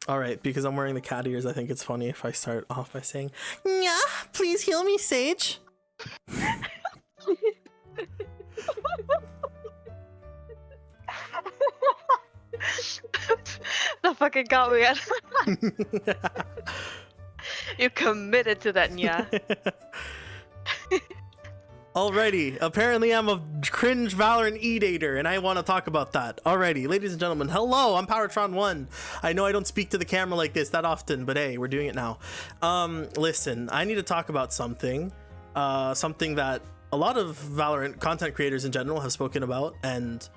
All right, because I'm wearing the cat ears, I think it's funny if I start off by saying, "Yeah, please heal me, Sage." That fucking got me. You committed to that, Nya. Alrighty, apparently I'm a cringe Valorant e-dater, and I want to talk about that. Alrighty, ladies and gentlemen, hello, I'm Powertron1. I know I don't speak to the camera like this that often, but hey, we're doing it now. Listen, I need to talk about something that a lot of Valorant content creators in general have spoken about, and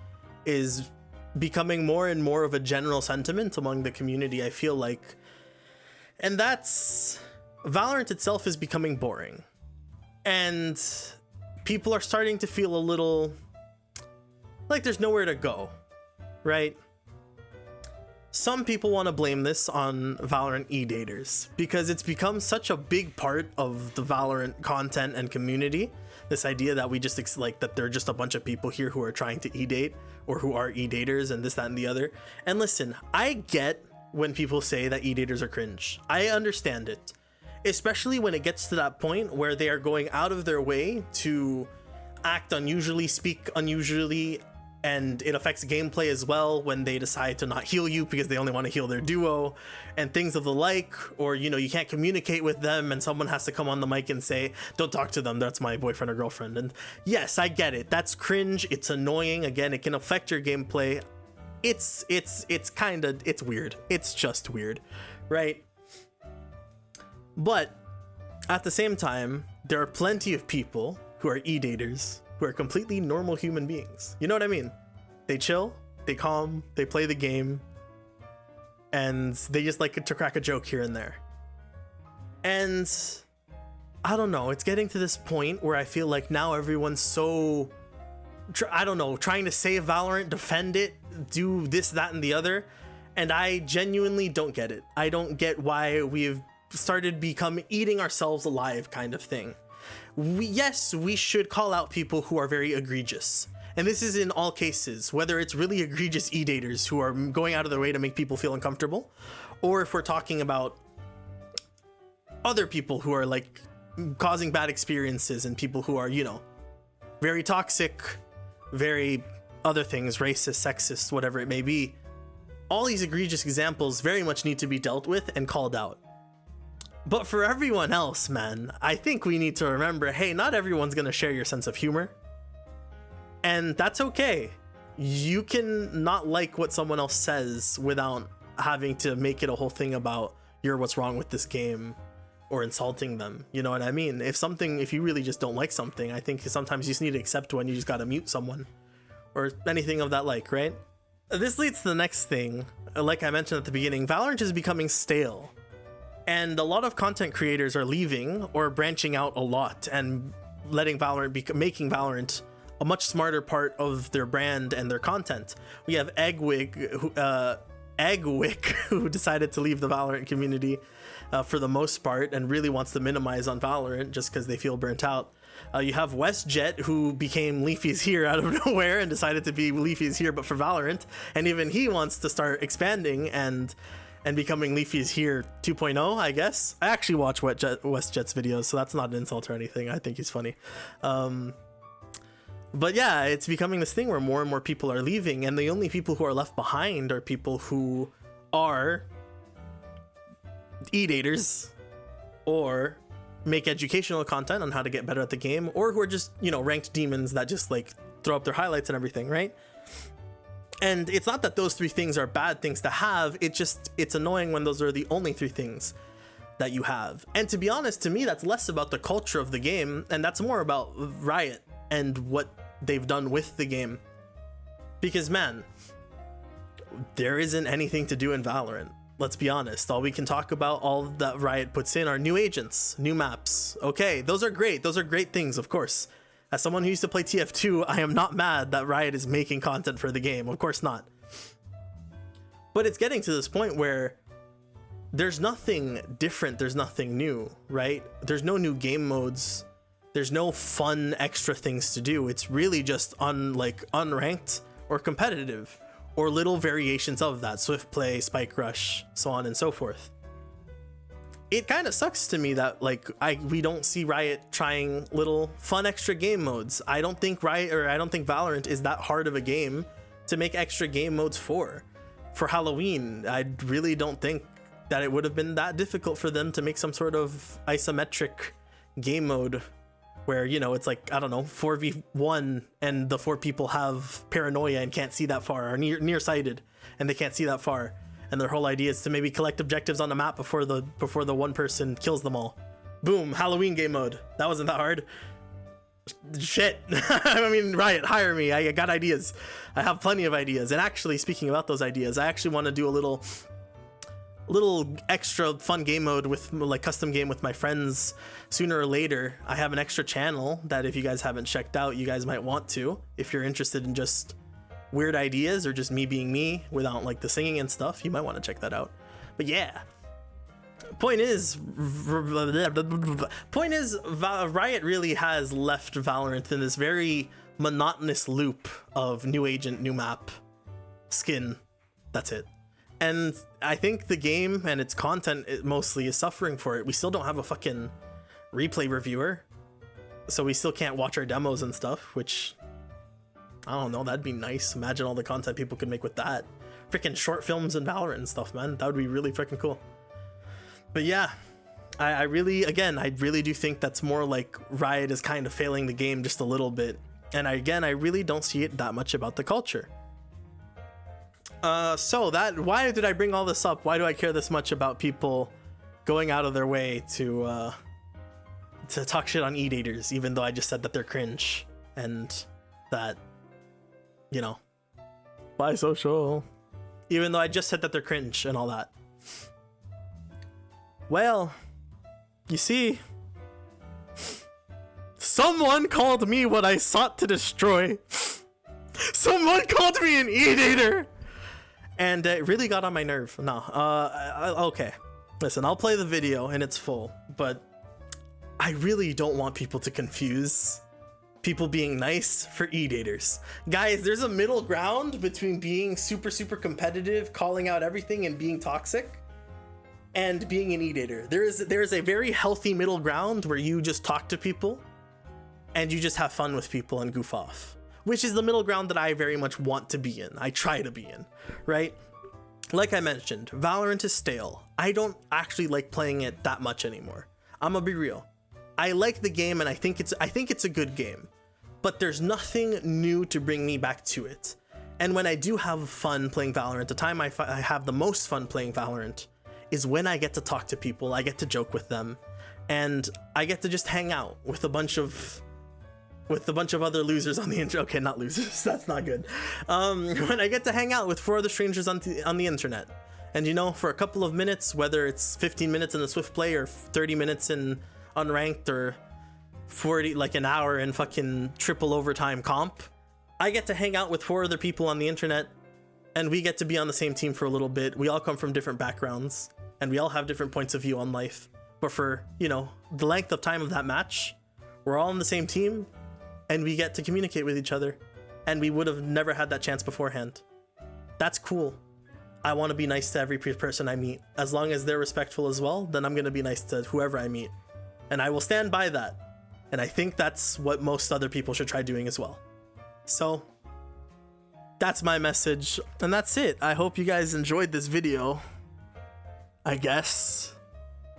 is becoming more and more of a general sentiment among the community, I feel like. And that's Valorant itself is becoming boring. And people are starting to feel a little like there's nowhere to go, right? Some people want to blame this on Valorant e-daters because it's become such a big part of the Valorant content and community. This idea that we just like that they're just a bunch of people here who are trying to e-date or who are e-daters and this, that, and the other. And listen, I get when people say that e-daters are cringe. I understand it. Especially when it gets to that point where they are going out of their way to act unusually, speak unusually, and it affects gameplay as well when they decide to not heal you because they only want to heal their duo and things of the like, or you know, you can't communicate with them and someone has to come on the mic and say, "Don't talk to them, that's my boyfriend or girlfriend." And yes, I get it, that's cringe, it's annoying, again, it can affect your gameplay. It's weird, it's just weird, right? But at the same time, there are plenty of people who are e-daters who are completely normal human beings. You know what I mean? They chill, they calm, they play the game, and they just like to crack a joke here and there. And I don't know, it's getting to this point where I feel like now everyone's so, I don't know, trying to save Valorant, defend it, do this, that, and the other. And I genuinely don't get it. I don't get why we've started become eating ourselves alive kind of thing. Yes, we should call out people who are very egregious. And this is in all cases, whether it's really egregious e-daters who are going out of their way to make people feel uncomfortable, or if we're talking about other people who are like causing bad experiences and people who are, you know, very toxic, very other things, racist, sexist, whatever it may be. All these egregious examples very much need to be dealt with and called out. But for everyone else, man, I think we need to remember, hey, not everyone's gonna share your sense of humor. And that's okay. You can not like what someone else says without having to make it a whole thing about you're what's wrong with this game or insulting them. You know what I mean? If you really just don't like something, I think sometimes you just need to accept when you just gotta mute someone or anything of that like, right? This leads to the next thing. Like I mentioned at the beginning, Valorant is becoming stale. And a lot of content creators are leaving or branching out a lot and letting Valorant making Valorant a much smarter part of their brand and their content. We have Eggwig, who decided to leave the Valorant community for the most part and really wants to minimize on Valorant just because they feel burnt out. You have Westjett, who became Leafy's here out of nowhere and decided to be Leafy's here but for Valorant, and even he wants to start expanding and becoming Leafy's here 2.0, I guess. I actually watch Westjett's videos, so that's not an insult or anything. I think he's funny. But yeah, it's becoming this thing where more and more people are leaving, and the only people who are left behind are people who are e-daters or make educational content on how to get better at the game, or who are just, you know, ranked demons that just like throw up their highlights and everything, right? And it's not that those three things are bad things to have, it's annoying when those are the only three things that you have. And to be honest, to me, that's less about the culture of the game, and that's more about Riot and what they've done with the game. Because man, there isn't anything to do in Valorant. Let's be honest, all we can talk about, all that Riot puts in are new agents, new maps. Okay, those are great things, of course. As someone who used to play TF2, I am not mad that Riot is making content for the game, of course not. But it's getting to this point where there's nothing different, there's nothing new, right? There's no new game modes, there's no fun extra things to do. It's really just unranked or competitive, or little variations of that, swift play, spike rush, so on and so forth. It kind of sucks to me that like we don't see Riot trying little fun extra game modes. I don't think Valorant is that hard of a game to make extra game modes for Halloween. I really don't think that it would have been that difficult for them to make some sort of isometric game mode where, you know, it's like, I don't know, 4v1 and the 4 people have paranoia and can't see that far, or nearsighted and they can't see that far. And their whole idea is to maybe collect objectives on the map before the one person kills them all. Boom, Halloween game mode. That wasn't that hard. Shit. I mean, Riot, hire me. I got ideas. I have plenty of ideas. And actually, speaking about those ideas, I actually want to do a little extra fun game mode with like custom game with my friends sooner or later. I have an extra channel that if you guys haven't checked out, you guys might want to, if you're interested in just weird ideas or just me being me without like the singing and stuff. You might want to check that out. But yeah, point is Riot really has left Valorant in this very monotonous loop of new agent, new map, skin. That's it. And I think the game and its content mostly is suffering for it. We still don't have a fucking replay reviewer, so we still can't watch our demos and stuff, which I don't know, that'd be nice. Imagine all the content people could make with that. Freaking short films and Valorant and stuff, man. That would be really freaking cool. But yeah, I really do think that's more like Riot is kind of failing the game just a little bit. And I really don't see it that much about the culture. So why did I bring all this up? Why do I care this much about people going out of their way to talk shit on e-daters, even though I just said that they're cringe and that, you know, bisocial, even though I just said that they're cringe and all that? Well, you see, someone called me what I sought to destroy. Someone called me an e-dater, and it really got on my nerve. No, okay, listen, I'll play the video in its full, but I really don't want people to confuse people being nice for e-daters. Guys, there's a middle ground between being super competitive, calling out everything, and being toxic, and being an e-dater. There is a very healthy middle ground where you just talk to people and you just have fun with people and goof off, which is the middle ground that I very much want to be in. I try to be in, right? Like I mentioned, Valorant is stale. I don't actually like playing it that much anymore. I'm gonna be real. I like the game and I think it's a good game, but there's nothing new to bring me back to it. And when I do have fun playing Valorant, the time I have the most fun playing Valorant is when I get to talk to people, I get to joke with them, and I get to just hang out with a bunch of other losers on the internet. Okay, not losers, that's not good. When I get to hang out with 4 other strangers on the internet, and you know, for a couple of minutes, whether it's 15 minutes in the swift play or 30 minutes in unranked or 40, like an hour in fucking triple overtime comp, I get to hang out with 4 other people on the internet, and we get to be on the same team for a little bit. We all come from different backgrounds, and we all have different points of view on life. But for, you know, the length of time of that match, we're all on the same team, and we get to communicate with each other, and we would have never had that chance beforehand. That's cool. I want to be nice to every person I meet. As long as they're respectful as well, then I'm going to be nice to whoever I meet. And I will stand by that. And I think that's what most other people should try doing as well. So that's my message, and that's it. I hope you guys enjoyed this video, I guess.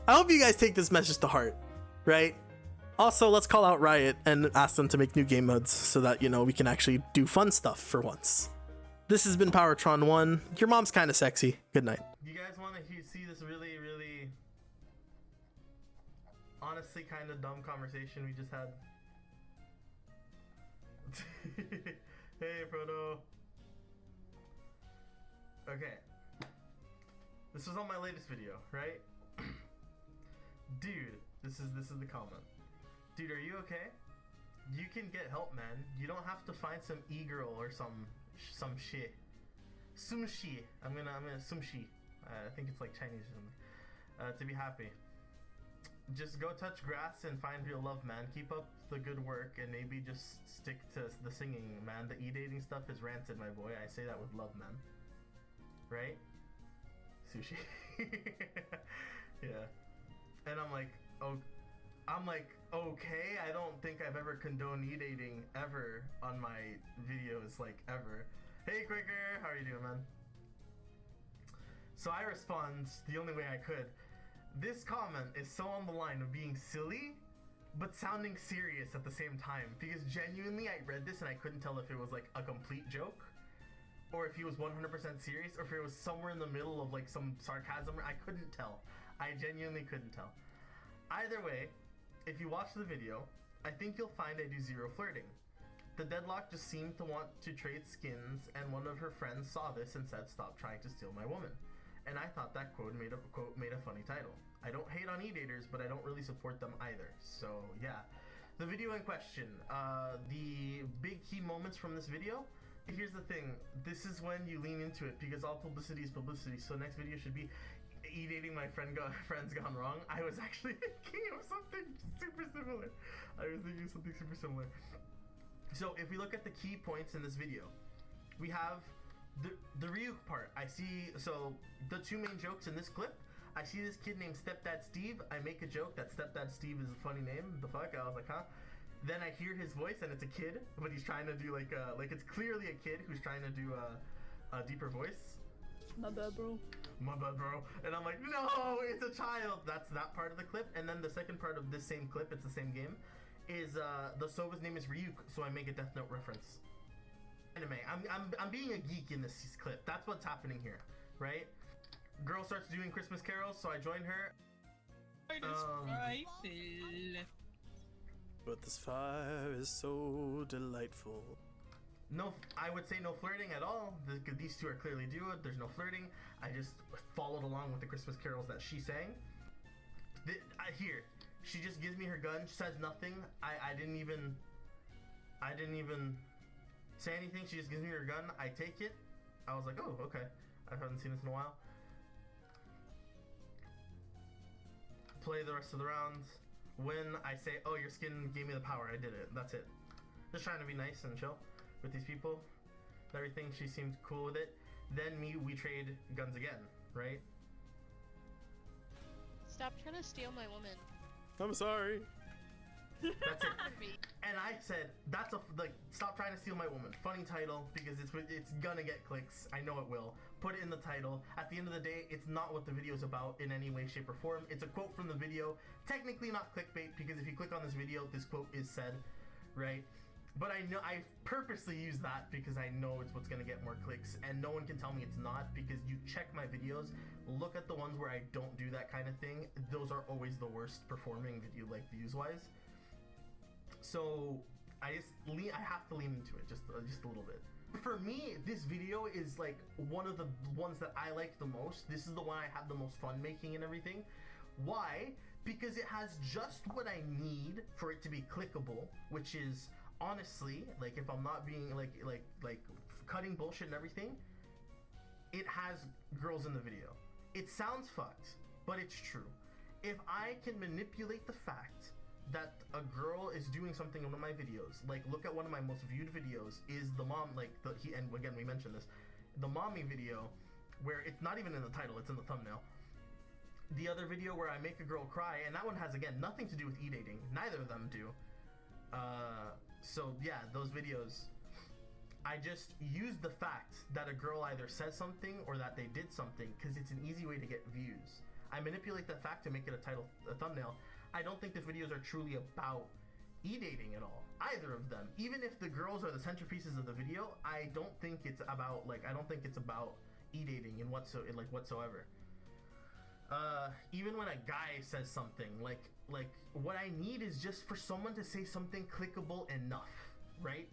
I hope you guys take this message to heart, right? Also, let's call out Riot and ask them to make new game modes so that, you know, we can actually do fun stuff for once. This has been Powertron1. Your mom's kind of sexy. Good night. You guys want to see this really honestly kind of dumb conversation we just had? Hey, Proto. Okay. This was on my latest video, right? Dude, this is the comment. Dude, are you okay? You can get help, man. You don't have to find some e-girl or some shit. Some shit. I'm gonna some shit. I think it's like Chinese or something. To be happy. Just go touch grass and find real love, man. Keep up the good work and maybe just stick to the singing, man. The e-dating stuff is rancid, my boy. I say that with love, man. Right? Sushi. Yeah. And I'm like, oh, okay, I don't think I've ever condoned e-dating ever on my videos, like, ever. Hey, Quicker, how are you doing, man? So I respond the only way I could. This comment is so on the line of being silly, but sounding serious at the same time. Because genuinely, I read this and I couldn't tell if it was like a complete joke, or if he was 100% serious, or if it was somewhere in the middle of like some sarcasm. I couldn't tell. I genuinely couldn't tell. Either way, if you watch the video, I think you'll find I do zero flirting. The deadlock just seemed to want to trade skins, and one of her friends saw this and said, "Stop trying to steal my woman." And I thought that quote made a funny title. I don't hate on e-daters, but I don't really support them either. So yeah, the video in question, the big key moments from this video. Here's the thing, this is when you lean into it because all publicity is publicity. So next video should be e-dating my friends gone wrong. I was actually thinking of something super similar. So if we look at the key points in this video, we have the Ryuk part. I see, so the two main jokes in this clip, I see this kid named Stepdad Steve. I make a joke that Stepdad Steve is a funny name. The fuck? I was like, huh? Then I hear his voice and it's a kid, but he's trying to do like it's clearly a kid who's trying to do a deeper voice. My bad, bro. My bad, bro. And I'm like, no, it's a child. That's that part of the clip. And then the second part of this same clip, it's the same game, is the Soba's name is Ryuk, so I make a Death Note reference. Anime. I'm being a geek in this clip. That's what's happening here, right? Girl starts doing Christmas carols, so I join her. But this fire is so delightful. No, I would say no flirting at all. These two are clearly duo. There's no flirting. I just followed along with the Christmas carols that she sang. Here, she just gives me her gun. She says nothing. I didn't even say anything. She just gives me her gun. I take it. I was like, oh, okay. I haven't seen this in a while. Play the rest of the rounds. When I say, oh, your skin gave me the power, I did it. That's it. Just trying to be nice and chill with these people. Everything, she seemed cool with it. Then we trade guns again, right? Stop trying to steal my woman. I'm sorry. That's it. Me. And I said, that's stop trying to steal my woman. Funny title, because it's gonna get clicks. I know it will. Put it in the title. At the end of the day, it's not what the video is about in any way, shape, or form. It's a quote from the video. Technically not clickbait, because if you click on this video, this quote is said, right? But I know I purposely use that because I know it's what's gonna get more clicks, and no one can tell me it's not, because you check my videos, look at the ones where I don't do that kind of thing. Those are always the worst performing video, like views-wise. So I have to lean into it just a little bit. For me, this video is like one of the ones that I like the most. This is the one I have the most fun making and everything. Why? Because it has just what I need for it to be clickable, which is honestly, like, if I'm not being like cutting bullshit and everything, it has girls in the video. It sounds fucked, but it's true. If I can manipulate the fact that a girl is doing something in one of my videos, like, look at one of my most viewed videos is the mom, and again we mentioned this, the mommy video, where it's not even in the title, it's in the thumbnail. The other video where I make a girl cry, and that one has, again, nothing to do with e-dating. Neither of them do. So yeah, those videos, I just use the fact that a girl either says something or that they did something, because it's an easy way to get views. I manipulate that fact to make it a thumbnail. I don't think the videos are truly about e-dating at all, either of them. Even if the girls are the centerpieces of the video, I don't think it's about e-dating in whatsoever. Even when a guy says something, like what I need is just for someone to say something clickable enough, right?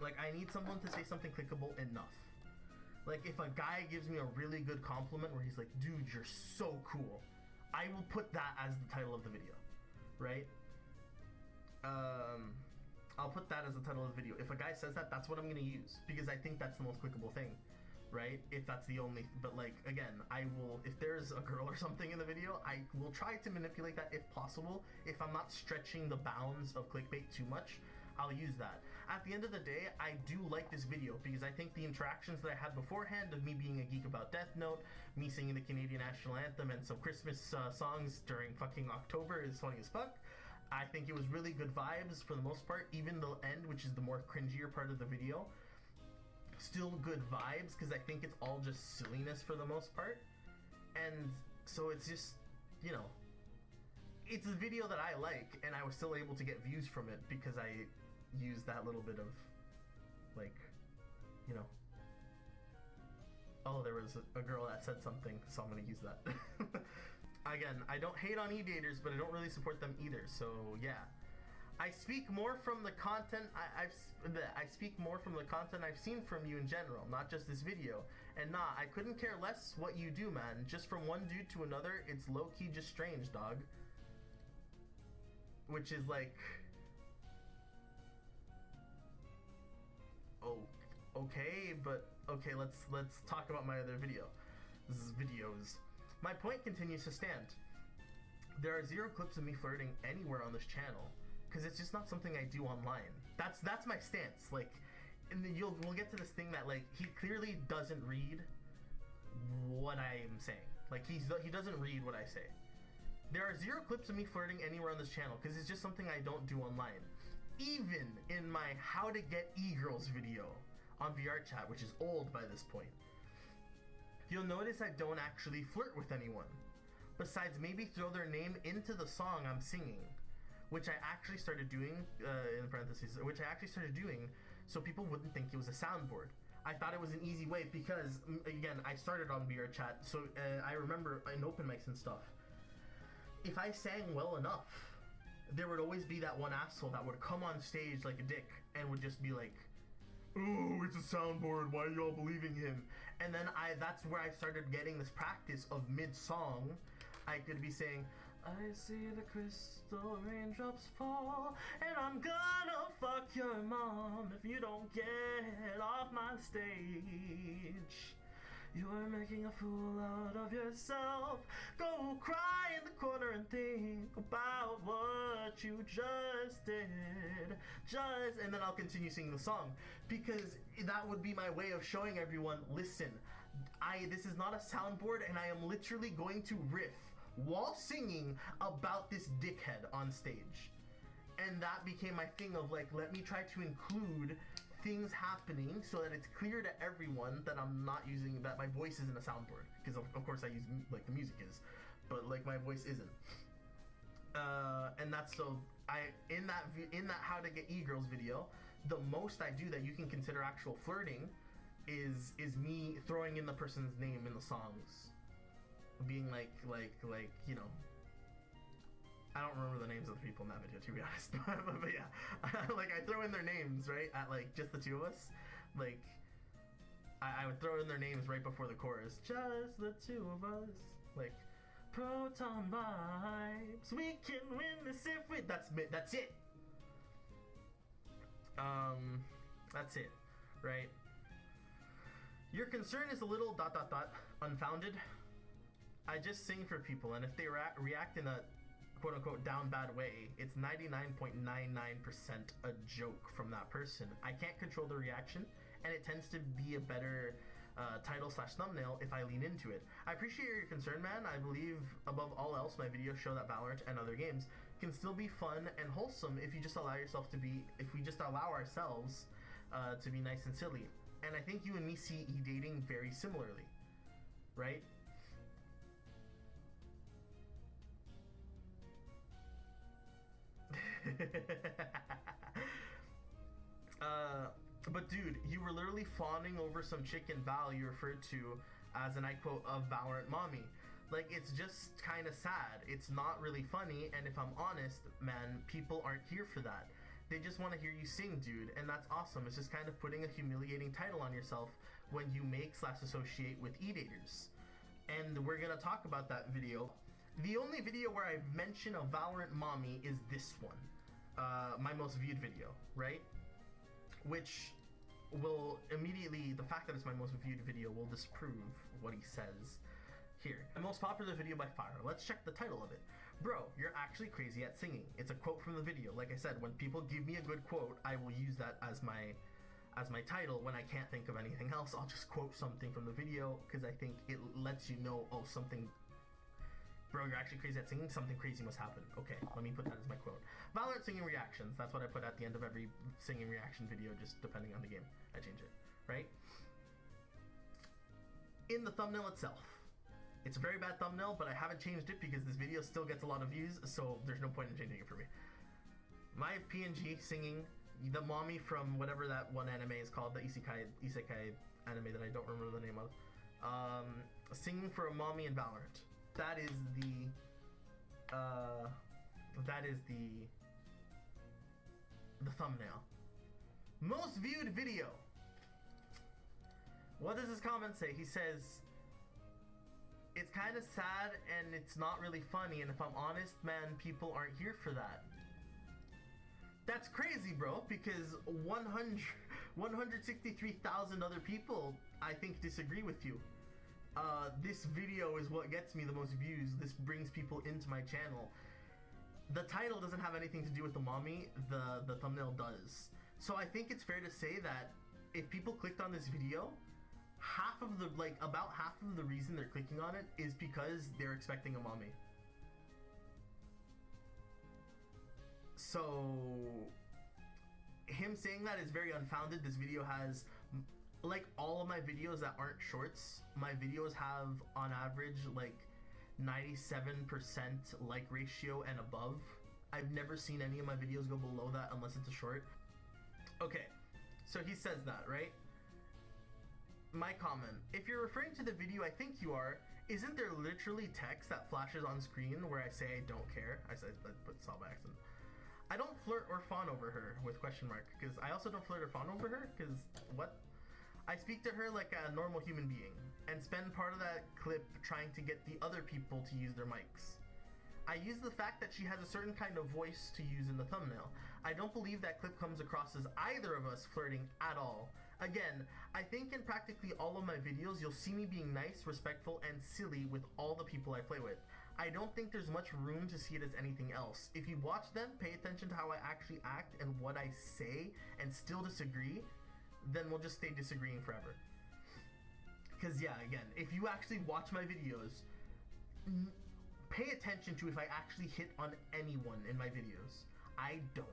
Like, I need someone to say something clickable enough. Like, if a guy gives me a really good compliment where he's like, dude, you're so cool, I will put that as the title of the video, right? I'll put that as the title of the video. If a guy says that, that's what I'm gonna use, because I think that's the most clickable thing. right? If that's the only, but like, again, I will, if there's a girl or something in the video, I will try to manipulate that if possible. If I'm not stretching the bounds of clickbait too much, I'll use that. At the end of the day, I do like this video because I think the interactions that I had beforehand of me being a geek about Death Note, me singing the Canadian National Anthem and some Christmas songs during fucking October is funny as fuck. I think it was really good vibes for the most part, even the end, which is the more cringier part of the video. Still good vibes because I think it's all just silliness for the most part. And so it's just, you know, it's a video that I like, and I was still able to get views from it because I used that little bit of, like, you know, oh, there was a girl that said something, so I'm gonna use that. Again, I don't hate on e-daters, but I don't really support them either, so yeah. I speak more from the content I speak more from the content I've seen from you in general, not just this video. And nah, I couldn't care less what you do, man. Just from one dude to another, it's low-key just strange, dog. Which is like, oh, okay, but okay, let's talk about my other videos. My point continues to stand. There are 0 clips of me flirting anywhere on this channel, because it's just not something I do online. That's my stance. Like, and we'll get to this thing that, like, he clearly doesn't read what I am saying. Like, he doesn't read what I say. There are 0 clips of me flirting anywhere on this channel because it's just something I don't do online. Even in my how to get e-girls video on VR chat, which is old by this point, you'll notice I don't actually flirt with anyone, besides maybe throw their name into the song I'm singing, which I actually started doing, in parentheses, which I actually started doing so people wouldn't think it was a soundboard. I thought it was an easy way because, again, I started on VR chat, so I remember in open mics and stuff, if I sang well enough, there would always be that one asshole that would come on stage like a dick and would just be like, "Oh, it's a soundboard, why are y'all believing him?" And then that's where I started getting this practice of mid-song, I could be saying, "I see the crystal raindrops fall, and I'm gonna fuck your mom if you don't get off my stage. You're making a fool out of yourself. Go cry in the corner and think about what you just did. And then I'll continue singing the song, because that would be my way of showing everyone, listen, this is not a soundboard, and I am literally going to riff while singing about this dickhead on stage. And that became my thing of, like, let me try to include things happening so that it's clear to everyone that I'm not using, that my voice isn't a soundboard, because of course I use, like, the music is, but like my voice isn't. And that's, so in that how to get e-girls video, the most I do that you can consider actual flirting is me throwing in the person's name in the songs, being like, you know, I don't remember the names of the people in that video, to be honest. But yeah, like, I throw in their names, right, at like just the two of us. Like, I would throw in their names right before the chorus. Just the two of us. Like, proton vibes, we can win this if we. That's it. That's it, right? Your concern is a little ... unfounded. I just sing for people, and if they react in a quote-unquote down bad way, it's 99.99% a joke from that person. I can't control the reaction, and it tends to be a better title/thumbnail if I lean into it. I appreciate your concern, man. I believe above all else my videos show that Valorant and other games can still be fun and wholesome if you just allow yourself to be, if we just allow ourselves to be nice and silly. And I think you and me see e-dating very similarly, right? But dude, you were literally fawning over some chick in Val you referred to as, and I quote, a Valorant mommy. Like, it's just kind of sad. It's not really funny, and if I'm honest, man, people aren't here for that. They just want to hear you sing, dude, and that's awesome. It's just kind of putting a humiliating title on yourself when you make/associate with e-daters. And we're gonna talk about that video. The only video where I mention a Valorant mommy is this one, my most viewed video, right? Which will immediately, the fact that it's my most viewed video will disprove what he says here. The most popular video by far. Let's check the title of it. Bro, you're actually crazy at singing. It's a quote from the video. Like I said, when people give me a good quote, I will use that as my title. When I can't think of anything else, I'll just quote something from the video because I think it lets you know, oh, something. Bro, you're actually crazy at singing. Something crazy must happen. Okay, let me put that as my quote. Valorant singing reactions. That's what I put at the end of every singing reaction video, just depending on the game. I change it, right? In the thumbnail itself, it's a very bad thumbnail, but I haven't changed it because this video still gets a lot of views, so there's no point in changing it for me. My PNG singing the mommy from whatever that one anime is called, the isekai anime that I don't remember the name of, singing for a mommy in Valorant. That is the thumbnail. Most viewed video. What does his comment say? He says, it's kind of sad and it's not really funny, and if I'm honest, man, people aren't here for that. That's crazy, bro, because 163,000 other people, I think, disagree with you. This video is what gets me the most views. This brings people into my channel. The title doesn't have anything to do with the mommy, the thumbnail does. So I think it's fair to say that if people clicked on this video, about half of the reason they're clicking on it is because they're expecting a mommy. So him saying that is very unfounded. This video has, like all of my videos that aren't shorts, my videos have on average like 97% like ratio and above. I've never seen any of my videos go below that unless it's a short. Okay, so he says that, right? My comment, if you're referring to the video I think you are, isn't there literally text that flashes on screen where I say I don't care? I put saw by accident. I don't flirt or fawn over her with question mark, because I also don't flirt or fawn over her, because what? I speak to her like a normal human being and spend part of that clip trying to get the other people to use their mics. I use the fact that she has a certain kind of voice to use in the thumbnail. I don't believe that clip comes across as either of us flirting at all. Again, I think in practically all of my videos, you'll see me being nice, respectful, and silly with all the people I play with. I don't think there's much room to see it as anything else. If you watch them, pay attention to how I actually act and what I say, and still disagree, then we'll just stay disagreeing forever. Because yeah, again, if you actually watch my videos, pay attention to if I actually hit on anyone in my videos. I don't.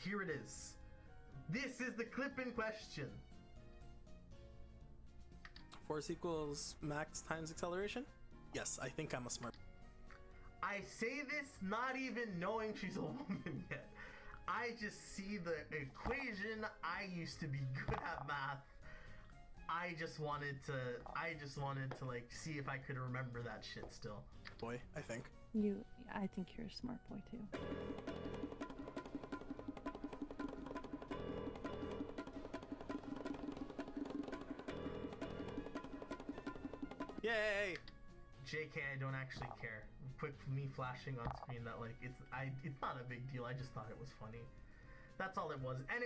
Here it is. This is the clip in question. Force equals max times acceleration? Yes, I think I'm a smart. I say this not even knowing she's a woman yet. I just see the equation. I used to be good at math. I just wanted to like see if I could remember that shit still. Boy, I think. I think you're a smart boy too. Yay! JK, I don't actually care. Quick me flashing on screen that like it's not a big deal. I just thought it was funny. That's all it was. And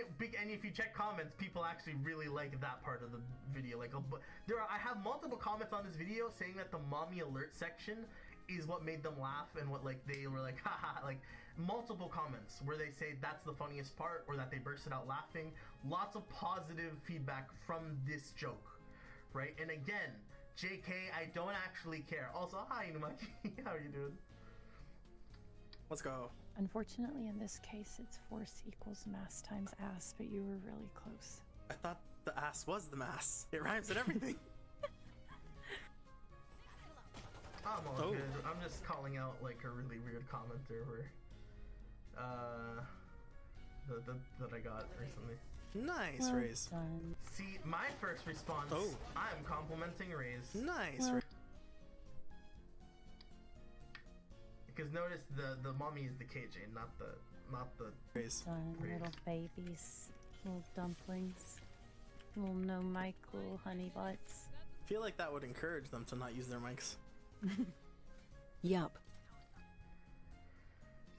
if you check comments, people actually really like that part of the video. Like I have multiple comments on this video saying that the mommy alert section is what made them laugh and what like they were like haha, like multiple comments where they say that's the funniest part or that they bursted out laughing. Lots of positive feedback from this joke, right? And again, JK, I don't actually care. Also, hi Inumaki, how are you doing? Let's go. Unfortunately, in this case, it's force equals mass times ass, but you were really close. I thought the ass was the mass. It rhymes and everything. I'm all good. I'm just calling out like a really weird commenter where that I got recently. Nice, Well Raze. done. See, my first response, I'm complimenting Raze. Nice, Well- Raze. Because notice the mommy is the KJ, not the Raze. Done, little babies, little dumplings, little no mic, little honey butts. I feel like that would encourage them to not use their mics. Yup.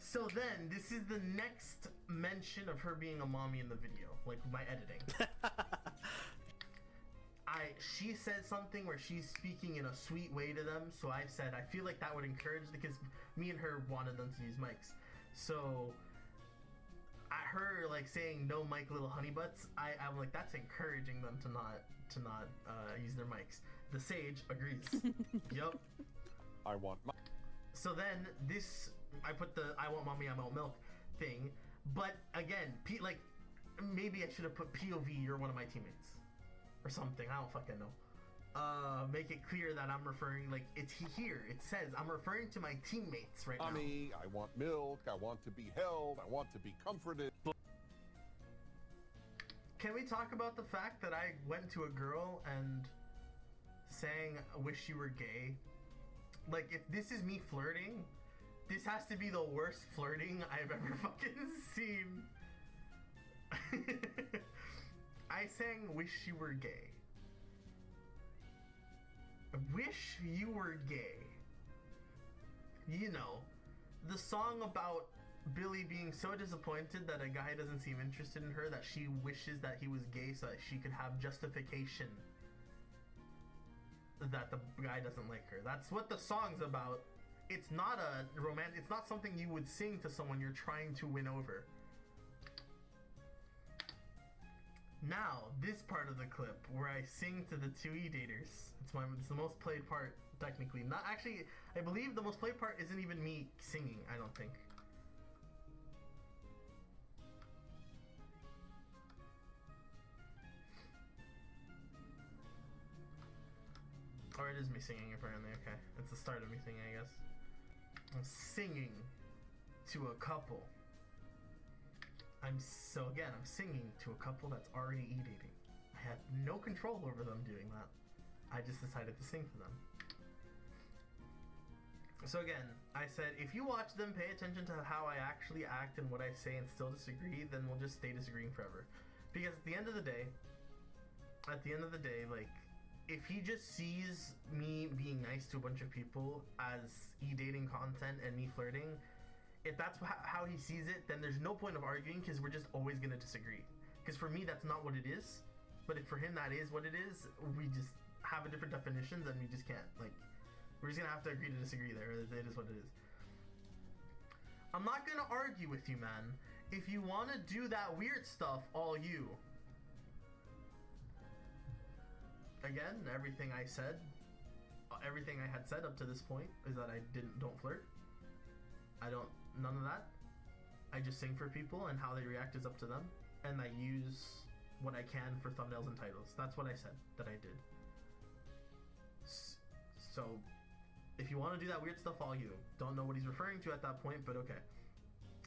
So then, this is the next mention of her being a mommy in the video, like my editing. She said something where she's speaking in a sweet way to them, so I said I feel like that would encourage, because me and her wanted them to use mics. So her like saying no mic little honey butts, I'm like, that's encouraging them to not use their mics. The Sage agrees. Yup. I want my. So then this, I put the I want mommy, I want milk thing, but again, like maybe I should have put POV, you're one of my teammates, or something. I don't fucking know. Make it clear that I'm referring, like, it's here. It says I'm referring to my teammates right now. Mommy, I want milk. I want to be held. I want to be comforted. Can we talk about the fact that I went to a girl and sang "Wish You Were Gay"? Like, if this is me flirting, this has to be the worst flirting I've ever fucking seen. I sang "Wish You Were Gay." Wish you were gay. You know, the song about Billy being so disappointed that a guy doesn't seem interested in her that she wishes that he was gay so that she could have justification that the guy doesn't like her. That's what the song's about. It's not a romantic, it's not something you would sing to someone you're trying to win over. Now, this part of the clip where I sing to the two E-daters, it's the most played part, technically. Not actually, I believe the most played part isn't even me singing, I don't think. Or it is me singing, apparently, okay. It's the start of me singing, I guess. I'm singing to a couple. I'm singing to a couple that's already E-dating. I have no control over them doing that. I just decided to sing for them. So again, I said, if you watch them, pay attention to how I actually act and what I say and still disagree, then we'll just stay disagreeing forever. Because at the end of the day, like, if he just sees me being nice to a bunch of people as E-dating content and me flirting, if that's how he sees it, then there's no point of arguing because we're just always going to disagree. Because for me, that's not what it is. But if for him that is what it is, we just have a different definitions and we just can't. Like, we're just going to have to agree to disagree there. It is what it is. I'm not going to argue with you, man. If you want to do that weird stuff, all you. Again, everything I had said up to this point is that I don't flirt. None of that. I just sing for people and how they react is up to them. And I use what I can for thumbnails and titles. That's what I said that I did. So, if you want to do that weird stuff, all you. Don't know what he's referring to at that point, but okay.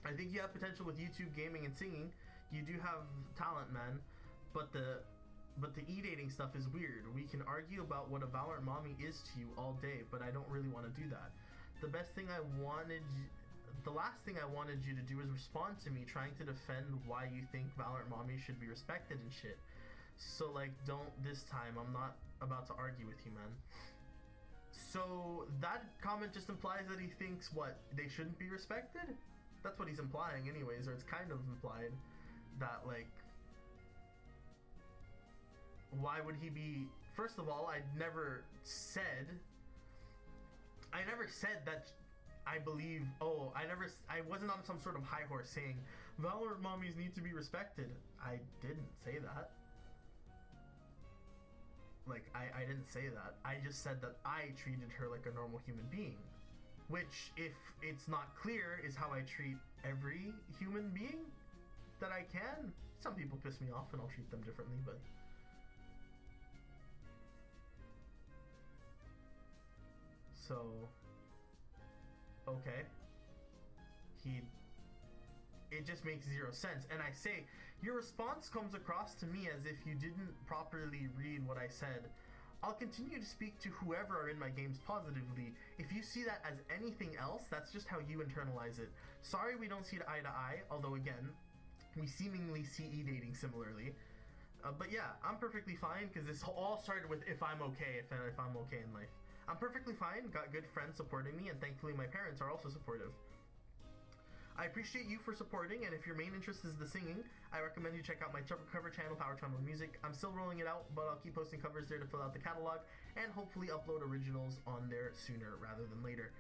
I think you have potential with YouTube, gaming, and singing. You do have talent, man. But the E-dating stuff is weird. We can argue about what a Valorant mommy is to you all day, but I don't really want to do that. The last thing I wanted you to do is respond to me trying to defend why you think Valorant mommy should be respected and shit. So, like, don't this time. I'm not about to argue with you, man. So, that comment just implies that he thinks, what, they shouldn't be respected? That's what he's implying anyways, or it's kind of implied that, like, why would he be... First of all, I never said that I believe... I wasn't on some sort of high horse saying Valorant mommies need to be respected. I didn't say that. Like, I didn't say that. I just said that I treated her like a normal human being. Which, if it's not clear, is how I treat every human being that I can. Some people piss me off and I'll treat them differently, but... So... Okay. It just makes zero sense. And I say, your response comes across to me as if you didn't properly read what I said. I'll continue to speak to whoever are in my games positively. If you see that as anything else, that's just how you internalize it. Sorry we don't see eye to eye, although again, we seemingly see E-dating similarly. But yeah, I'm perfectly fine, because this all started with if I'm okay, if I'm okay in life. I'm perfectly fine, got good friends supporting me, and thankfully my parents are also supportive. I appreciate you for supporting, and if your main interest is the singing, I recommend you check out my cover channel, Powertron1 Music. I'm still rolling it out, but I'll keep posting covers there to fill out the catalog, and hopefully upload originals on there sooner rather than later.